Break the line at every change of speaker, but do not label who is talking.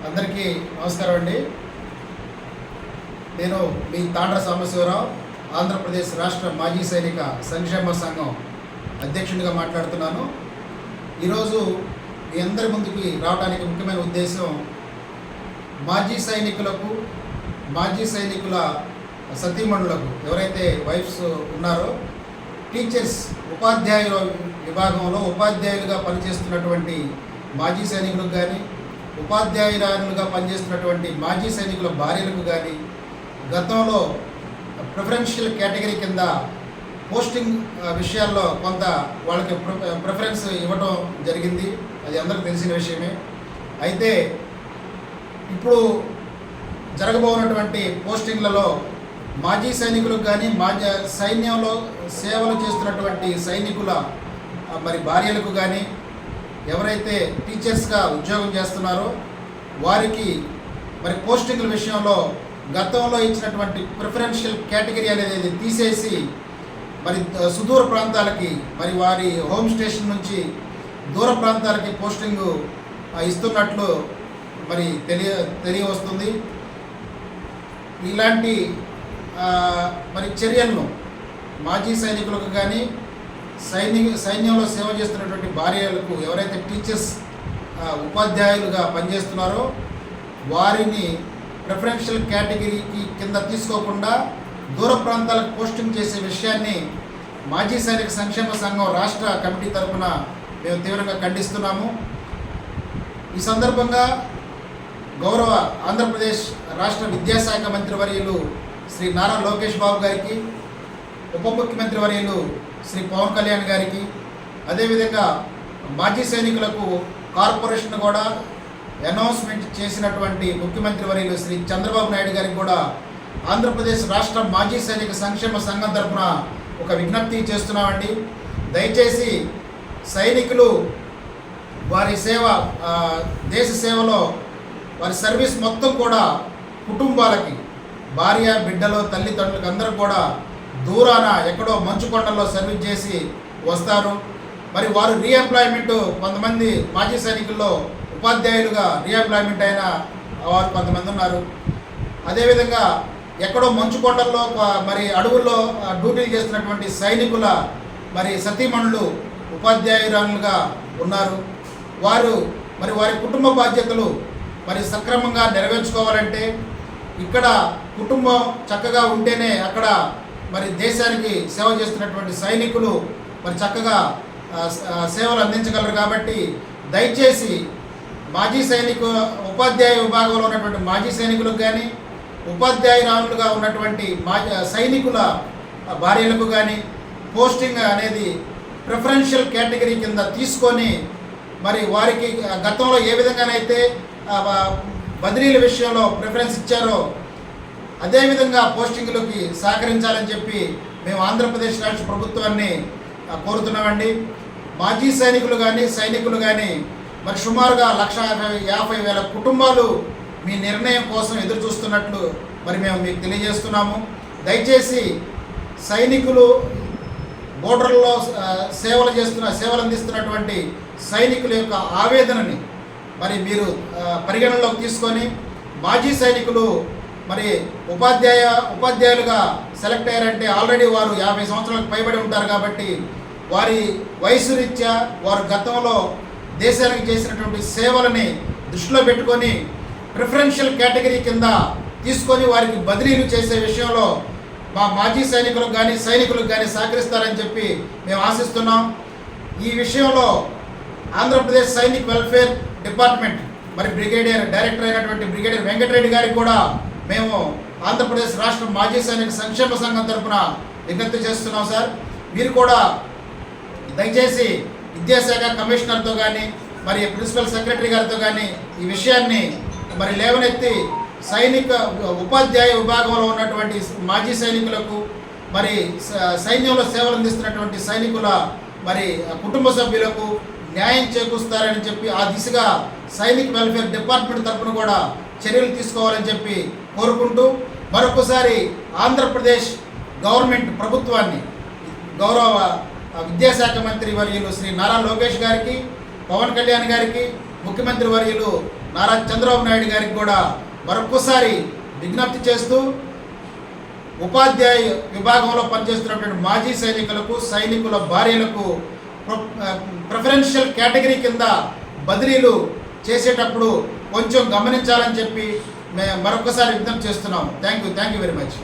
అందరికీ నమస్కారం అండి. నేను మీ తాండ్ర సాంబశివరావు, ఆంధ్రప్రదేశ్ రాష్ట్ర మాజీ సైనిక సంక్షేమ సంఘం అధ్యక్షుడిగా మాట్లాడుతున్నాను. ఈరోజు మీ అందరి ముందుకి రావడానికి ముఖ్యమైన ఉద్దేశం మాజీ సైనికులకు, మాజీ సైనికుల సతీమణులకు, ఎవరైతే వైఫ్స్ ఉన్నారో, టీచర్స్ ఉపాధ్యాయుల విభాగంలో ఉపాధ్యాయులుగా పనిచేస్తున్నటువంటి మాజీ సైనికులకు కానీ, ఉపాధ్యాయురాలుగా పనిచేస్తున్నటువంటి మాజీ సైనికుల భార్యలకు కానీ గతంలో ప్రిఫరెన్షియల్ కేటగిరీ కింద పోస్టింగ్ విషయాల్లో కొంత వాళ్ళకి ప్రిఫరెన్స్ ఇవ్వటం జరిగింది. అది అందరికీ తెలిసిన విషయమే. అయితే ఇప్పుడు జరగబోతున్నటువంటి పోస్టింగ్లలో మాజీ సైనికులకు కానీ, సైన్యంలో సేవలు చేస్తున్నటువంటి సైనికుల భార్యలకు కానీ, ఎవరైతే టీచర్స్గా ఉద్యోగం చేస్తున్నారో వారికి పోస్టింగ్ల విషయంలో గతంలో ఇచ్చినటువంటి ప్రిఫరెన్షియల్ కేటగిరీ అనేది తీసేసి సుదూర ప్రాంతాలకి, వారి హోమ్ స్టేషన్ నుంచి దూర ప్రాంతాలకి పోస్టింగ్ ఇస్తున్నట్లు తెలియవస్తుంది. ఇలాంటి చర్యలను మాజీ సైనికులకు కానీ, సైన్యంలో సేవ చేస్తున్నటువంటి భార్యలకు, ఎవరైతే టీచర్స్ ఉపాధ్యాయులుగా పనిచేస్తున్నారో వారిని ప్రిఫరెన్షియల్ కేటగిరీకి కింద తీసుకోకుండా దూర ప్రాంతాలకు పోస్టింగ్ చేసే విషయాన్ని మాజీ సైనిక సంక్షేమ సంఘం రాష్ట్ర కమిటీ తరఫున మేము తీవ్రంగా ఖండిస్తున్నాము. ఈ సందర్భంగా గౌరవ ఆంధ్రప్రదేశ్ రాష్ట్ర విద్యాశాఖ మంత్రి వర్యులు శ్రీ నారా లోకేష్ బాబు గారికి, ఉప ముఖ్యమంత్రి వర్యులు శ్రీ పవన్ కళ్యాణ్ గారికి, అదేవిధంగా మాజీ సైనికులకు కార్పొరేషన్ కూడా అనౌన్స్మెంట్ చేసినటువంటి ముఖ్యమంత్రి వర్యులు శ్రీ చంద్రబాబు నాయుడు గారికి కూడా ఆంధ్రప్రదేశ్ రాష్ట్ర మాజీ సైనిక సంక్షేమ సంఘం తరఫున ఒక విజ్ఞప్తి చేస్తున్నామండి. దయచేసి సైనికులు వారి సేవ, దేశ సేవలో వారి సర్వీస్ మొత్తం కూడా కుటుంబాలకి, భార్య బిడ్డలు తల్లిదండ్రులకు అందరూ కూడా దూరాన ఎక్కడో మంచుకొండల్లో సర్వీస్ చేసి వస్తారు. వారు రీఎంప్లాయ్మెంట్, కొంతమంది మాజీ సైనికుల్లో ఉపాధ్యాయులుగా రీఎంప్లాయ్మెంట్ అయిన వారు కొంతమంది ఉన్నారు. అదేవిధంగా ఎక్కడో మంచుకొండల్లో అడవుల్లో డ్యూటీలు చేస్తున్నటువంటి సైనికుల సతీమణులు ఉపాధ్యాయురాలుగా ఉన్నారు. వారు వారి కుటుంబ బాధ్యతలు సక్రమంగా నెరవేర్చుకోవాలంటే ఇక్కడ కుటుంబం చక్కగా ఉంటేనే అక్కడ దేశానికి సేవ చేస్తున్నటువంటి సైనికులు చక్కగా సేవలు అందించగలరు. కాబట్టి దయచేసి మాజీ ఉపాధ్యాయ విభాగంలో ఉన్నటువంటి మాజీ సైనికులకు కానీ, ఉపాధ్యాయురాలుగా ఉన్నటువంటి సైనికుల భార్యలకు కానీ పోస్టింగ్ అనేది ప్రిఫరెన్షియల్ కేటగిరీ కింద తీసుకొని వారికి గతంలో ఏ విధంగానైతే బదిలీల విషయంలో ప్రిఫరెన్స్ ఇచ్చారో అదేవిధంగా పోస్టింగ్లకి సహకరించాలని చెప్పి మేము ఆంధ్రప్రదేశ్ రాష్ట్ర ప్రభుత్వాన్ని కోరుతున్నామండి. మాజీ సైనికులు కానీ, సైనికులు కానీ సుమారుగా 1,50,000 కుటుంబాలు మీ నిర్ణయం కోసం ఎదురు చూస్తున్నట్లు మేము మీకు తెలియజేస్తున్నాము. దయచేసి సైనికులు, బోర్డర్లో సేవలు అందిస్తున్నటువంటి సైనికుల యొక్క ఆవేదనని మీరు పరిగణనలోకి తీసుకొని మాజీ సైనికులు ఉపాధ్యాయులుగా సెలెక్ట్ అయ్యారంటే ఆల్రెడీ వారు 50 సంవత్సరాలకు పైబడి ఉంటారు. కాబట్టి వారి వయసు రీత్యా వారు గతంలో దేశానికి చేసినటువంటి సేవలని దృష్టిలో పెట్టుకొని ప్రిఫరెన్షియల్ కేటగిరీ కింద తీసుకొని వారికి బదిలీలు చేసే విషయంలో మా మాజీ సైనికులకు కానీ, సైనికులకు కానీ సహకరిస్తారని చెప్పి మేము ఆశిస్తున్నాం. ఈ విషయంలో Andhra Pradesh Sainik welfare department brigadier director అయినటువంటి బ్రిగేడియర్ వెంకటరెడ్డి గారికి కూడా మేము ఆంధ్రప్రదేశ్ రాష్ట్ర మాజీ సైనిక సంక్షేమ సంఘం తరఫున విజ్ఞప్తి చేస్తున్నాం. సార్, మీరు కూడా దయచేసి విద్యాశాఖ కమిషనర్తో కానీ, ప్రిన్సిపల్ సెక్రటరీ గారితో కానీ ఈ విషయాన్ని లేవనెత్తి ఉపాధ్యాయ విభాగంలో ఉన్నటువంటి మాజీ సైనికులకు, సైన్యంలో సేవలు అందిస్తున్నటువంటి సైనికుల కుటుంబ సభ్యులకు న్యాయం చేకూరుస్తారని చెప్పి ఆ దిశగా సైనిక్ వెల్ఫేర్ డిపార్ట్మెంట్ తరఫున కూడా చర్యలు తీసుకోవాలని చెప్పి కోరుకుంటూ మరొకసారి ఆంధ్రప్రదేశ్ గవర్నమెంట్ ప్రభుత్వాన్ని, గౌరవ విద్యాశాఖ మంత్రి వర్యులు శ్రీ నారా లోకేష్ గారికి, పవన్ కళ్యాణ్ గారికి, ముఖ్యమంత్రి వర్యులు నారా చంద్రబాబు నాయుడు గారికి కూడా మరొక్కసారి విజ్ఞప్తి చేస్తూ ఉపాధ్యాయ విభాగంలో పనిచేస్తున్నటువంటి మాజీ సైనికులకు, సైనికుల భార్యలకు ప్రిఫరెన్షియల్ కేటగిరీ కింద బదిలీలు చేసేటప్పుడు కొంచెం గమనించాలని చెప్పి మేము మరొకసారి విజ్ఞప్తి చేస్తున్నాము. Thank you very much.